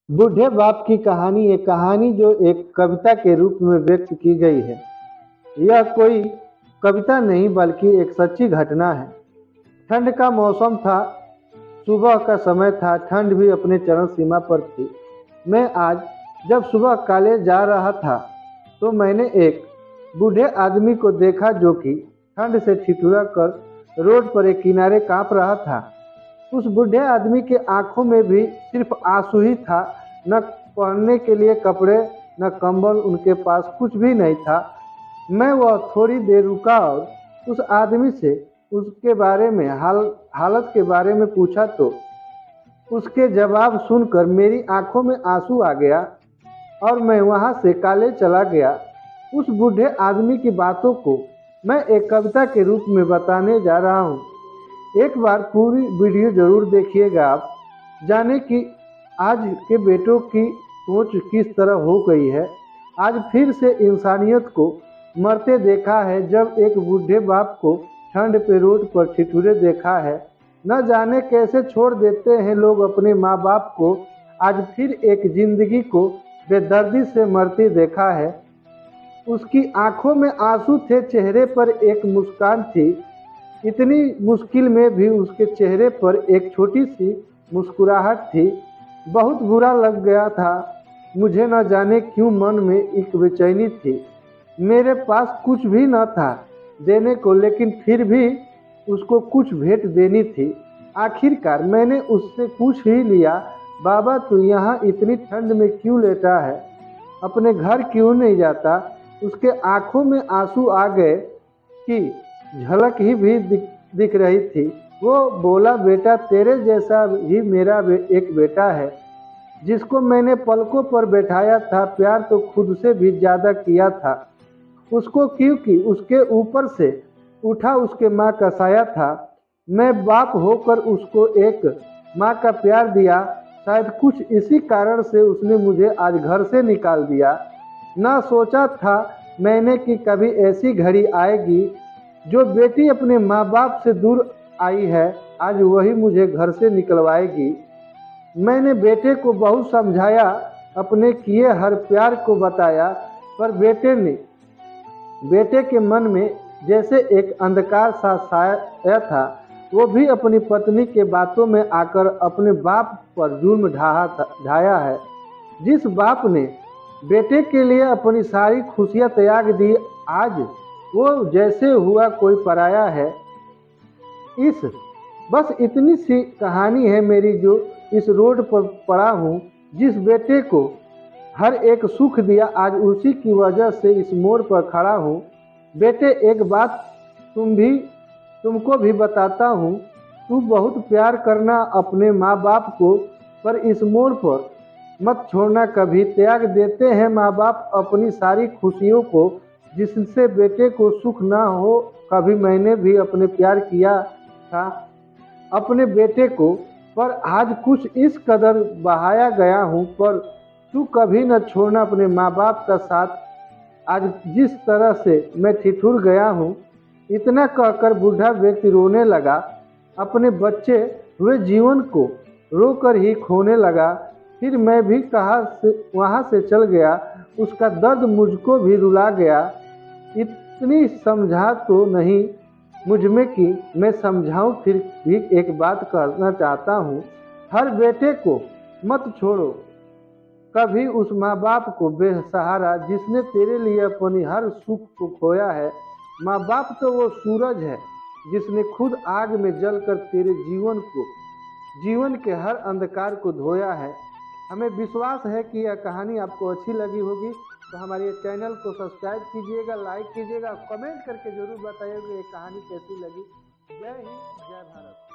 बूढ़े बाप की कहानी एक कहानी जो एक कविता के रूप में व्यक्त की गई है। यह कोई कविता नहीं बल्कि एक सच्ची घटना है। ठंड का मौसम था, सुबह का समय था, ठंड भी अपने चरम सीमा पर थी। मैं आज जब सुबह कॉलेज जा रहा था तो मैंने एक बूढ़े आदमी को देखा जो कि ठंड से ठिठुरा कर रोड पर एक किनारे कांप रहा था। उस बूढ़े आदमी के आंखों में भी सिर्फ आंसू ही था। न पहनने के लिए कपड़े, न कंबल, उनके पास कुछ भी नहीं था। मैं वह थोड़ी देर रुका और उस आदमी से उसके बारे में हालत के बारे में पूछा तो उसके जवाब सुनकर मेरी आंखों में आंसू आ गया और मैं वहां से कॉलेज चला गया। उस बूढ़े आदमी की बातों को मैं एक कविता के रूप में बताने जा रहा हूँ। एक बार पूरी वीडियो जरूर देखिएगा, आप जाने कि आज के बेटों की सोच किस तरह हो गई है। आज फिर से इंसानियत को मरते देखा है जब एक बूढ़े बाप को ठंड पे रोड पर ठिठुरे देखा है। न जाने कैसे छोड़ देते हैं लोग अपने माँ बाप को। आज फिर एक जिंदगी को बेदर्दी से मरते देखा है। उसकी आंखों में आंसू थे, चेहरे पर एक मुस्कान थी। इतनी मुश्किल में भी उसके चेहरे पर एक छोटी सी मुस्कुराहट थी। बहुत बुरा लग गया था मुझे, न जाने क्यों मन में एक बेचैनी थी। मेरे पास कुछ भी न था देने को, लेकिन फिर भी उसको कुछ भेंट देनी थी। आखिरकार मैंने उससे पूछ ही लिया, बाबा तू यहाँ इतनी ठंड में क्यों लेटा है, अपने घर क्यों नहीं जाता। उसके आंखों में आंसू आ गए कि झलक ही भी दिख रही थी। वो बोला, बेटा तेरे जैसा ही मेरा एक बेटा है जिसको मैंने पलकों पर बैठाया था। प्यार तो खुद से भी ज्यादा किया था उसको, क्योंकि उसके ऊपर से उठा उसके माँ का साया था। मैं बाप होकर उसको एक माँ का प्यार दिया। शायद कुछ इसी कारण से उसने मुझे आज घर से निकाल दिया। ना सोचा था मैंने कि कभी ऐसी घड़ी आएगी जो बेटी अपने माँ बाप से दूर आई है, आज वही मुझे घर से निकलवाएगी। मैंने बेटे को बहुत समझाया, अपने किए हर प्यार को बताया, पर बेटे के मन में जैसे एक अंधकार सा छाया था। वो भी अपनी पत्नी के बातों में आकर अपने बाप पर जुल्म ढाया है। जिस बाप ने बेटे के लिए अपनी सारी खुशियां त्याग दी, आज वो जैसे हुआ कोई पराया है। इस बस इतनी सी कहानी है मेरी, जो इस रोड पर पड़ा हूँ। जिस बेटे को हर एक सुख दिया, आज उसी की वजह से इस मोड़ पर खड़ा हूँ। बेटे एक बात तुमको भी बताता हूँ, तू बहुत प्यार करना अपने माँ बाप को, पर इस मोड़ पर मत छोड़ना कभी। त्याग देते हैं माँ बाप अपनी सारी खुशियों को, जिससे बेटे को सुख ना हो। कभी मैंने भी अपने प्यार किया था अपने बेटे को, पर आज कुछ इस कदर बहाया गया हूँ। पर तू कभी न छोड़ना अपने माँ बाप का साथ। आज जिस तरह से मैं ठिठुर गया हूँ। इतना कहकर बूढ़ा व्यक्ति रोने लगा। अपने बच्चे हुए जीवन को रोकर ही खोने लगा। फिर मैं भी वहाँ से चल गया। उसका दर्द मुझको भी रुला गया। इतनी समझा तो नहीं मुझ में कि मैं समझाऊं, फिर भी एक बात कहना चाहता हूँ, हर बेटे को मत छोड़ो कभी उस माँ बाप को बेसहारा, जिसने तेरे लिए अपनी हर सुख को खोया है। माँ बाप तो वो सूरज है जिसने खुद आग में जलकर तेरे जीवन के हर अंधकार को धोया है। हमें विश्वास है कि यह कहानी आपको अच्छी लगी होगी, तो हमारे चैनल को सब्सक्राइब कीजिएगा, लाइक कीजिएगा, कमेंट करके जरूर बताइएगा ये कहानी कैसी लगी। जय हिंद, जय भारत।